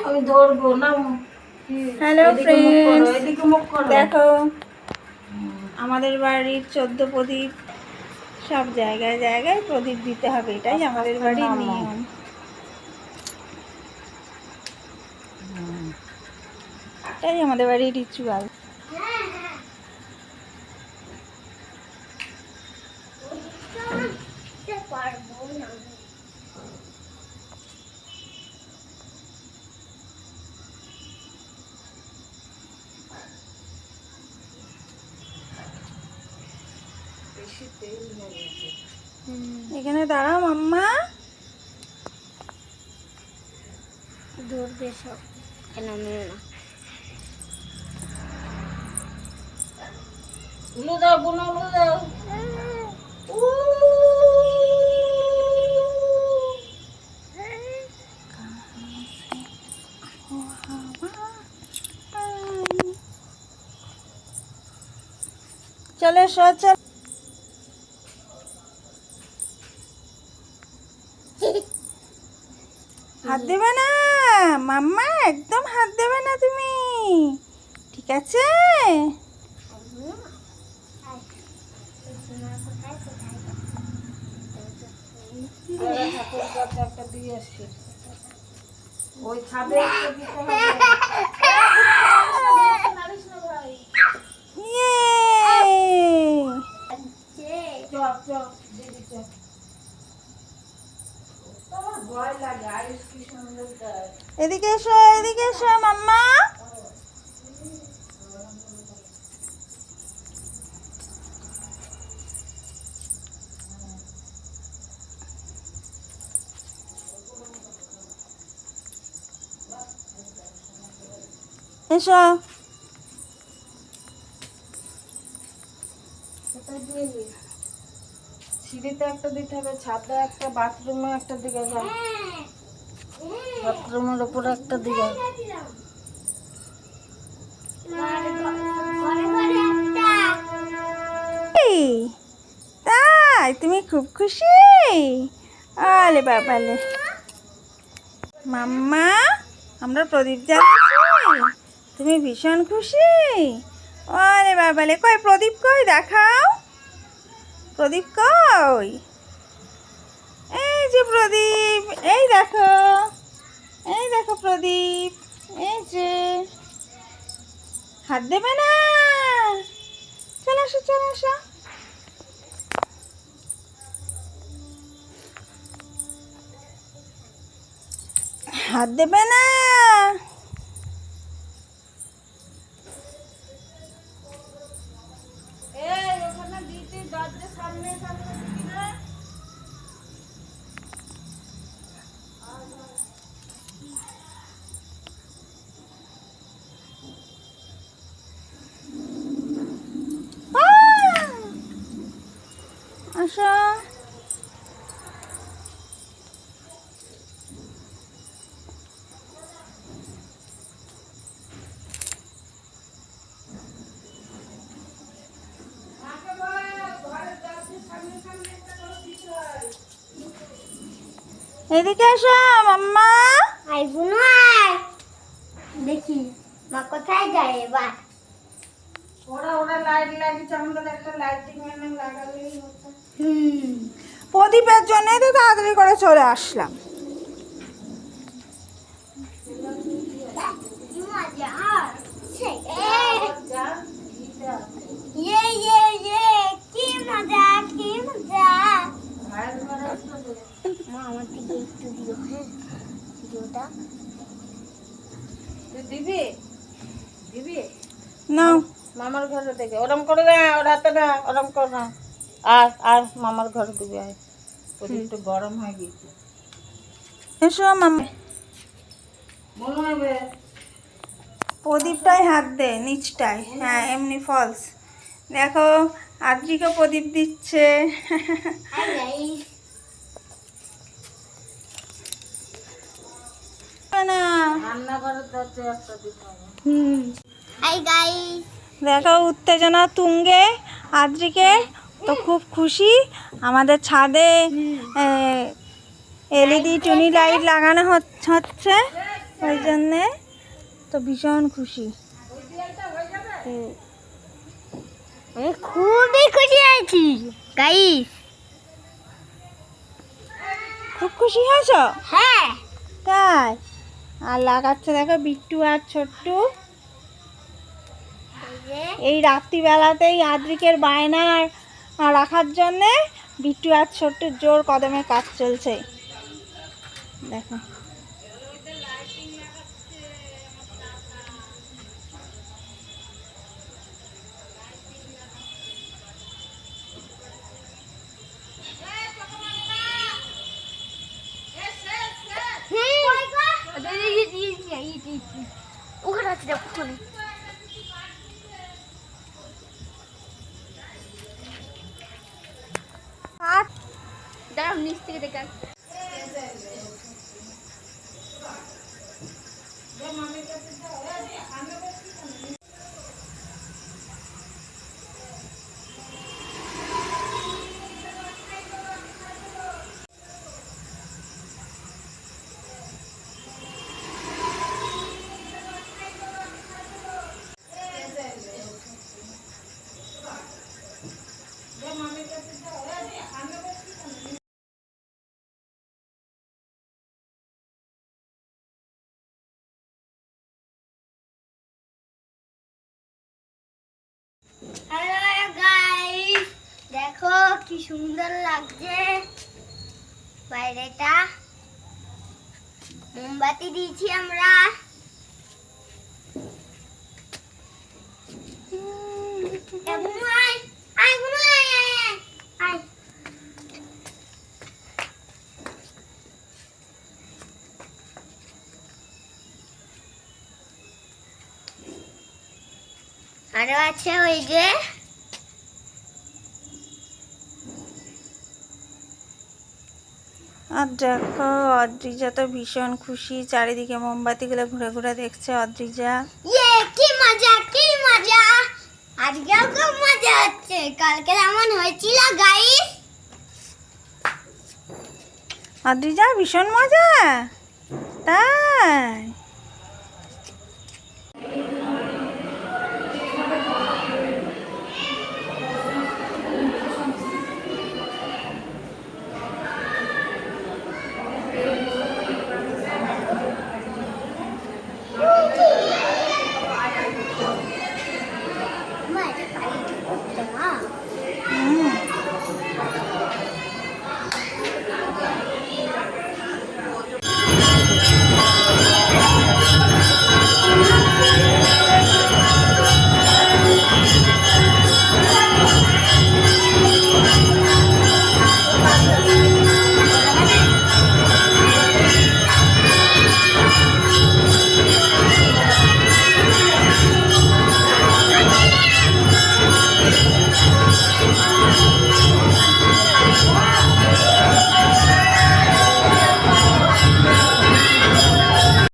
আমি ধরবো না। হ্যালো ফ্রেন্ডস, দেখো আমাদের বাড়ির 14 প্রদীপ, সব জায়গায় জায়গায় প্রদীপ দিতে হবে, এটাই আমাদের বাড়ির নিয়ম। এটাই আমাদের বাড়ির রিচুয়াল। এখানে দাঁড়াও মাম্মা, ধরবে সব কেন মেরে না। উলু দাও বোনা, উলু দাও। চলে এসো, চল। হাত দেবে না মাম্মা, একদম হাত দেবে না তুমি, ঠিক আছে? ঠাকুর কাছে একটা দিয়ে আসছি, ওই ছাদে একটা দিতে হবে। চপ চপ দিদি চপ। তোমার ভয় লাগে, আয়ুষ কি সুন্দর গায়। এদিকে এসো, এদিকে এসো মাম্মা। এসো। সিঁড়িতে একটা দিতে হবে, ছাদে একটা, বাথরুমে একটা দিকে যাও, বাথরুমের উপরে একটা দিকে। তাই তুমি খুব খুশি? আলে বাবালে মাম্মা, আমরা প্রদীপ জ্বালাচ্ছি, তুমি ভীষণ খুশি? আরে বাবালে, কই প্রদীপ, কই দেখাও, প্রদীপ কই? এই যে প্রদীপ, এই দেখো, এই দেখো প্রদীপ, এই যে। হাত দেবে না, চলে আসো, চলে আসো। হাত দেবে না। এই ওখানে দিতে, দরজার সামনে সামনে দিবি না। আসো। এদিকে আসো মাম্মা। আইবো না, দেখি মা কোথায় যায় এবার। ওরা ওরা লাইট লাগিয়েছে, আমাদের একটা লাইটিং ম্যান লাগালেই হতো। প্রদীপের জন্যই তো তাড়াতাড়ি করে চলে আসলাম। কি মজা, যা দিতে আছে। কি মজা, কি মজা। ভাইয়ের ঘরে একটা দে। মা আমার দিকে একটু দিও, হ্যাঁ ভিডিওটা। তুই দিবি দিবি নাও। মামার ঘরে থেকে, ওরম করে না, ওর হাতে না, ওরম কর না। আর আর মামার ঘরে দিবি, আয়। একটু গরম হয়ে গেছে, এসো মাম্মা। মনে হবে। প্রদীপটায় হাত দে, নিচটায়, হ্যাঁ এমনি ফলস। দেখো আদ্রিকা প্রদীপ দিচ্ছে। হাই গাইস, না, রান্নাঘরের দরজা একটা দিতে হবে। Hi guys. দেখো উত্তেজনা তুঙ্গে, আদ্রিকে তো খুব খুশি। আমাদের ছাদে এলইডি টুনি লাইট লাগানো হচ্ছে। ওই জন্যে তো ভীষণ খুশি। আমি খুবই খুশি আছি গাইস। খুব খুশি হয়েছ? হ্যাঁ তাই? আর লাগাচ্ছে দেখো বিট্টু আর ছোট্টু। এই রাত্রিবেলাতেই আদ্রিকের বায়না রাখার জন্যে বিট্টু আর ছোট্টুর জোর কদমে কাজ চলছে। দেখো ওখানে আছে দেখো ওখানে। দাঁড়াও নিচ থেকে দেখা। হ্যালো গাইস, দেখো কি সুন্দর লাগছে বাইরেটা। মোমবাতি দিয়েছি আমরা। আরো আছে ওই যে আর দেখো অদ্রিজা তো ভীষণ খুশি, চারিদিকে মোমবাতিগুলো ঘুরে ঘুরে দেখছে অদ্রিজা। কি মজা কি মজা, আজকেও খুব মজা হচ্ছে। কালকে যেমন হয়েছিল গাইস। অদ্রিজা ভীষণ মজা, তাই?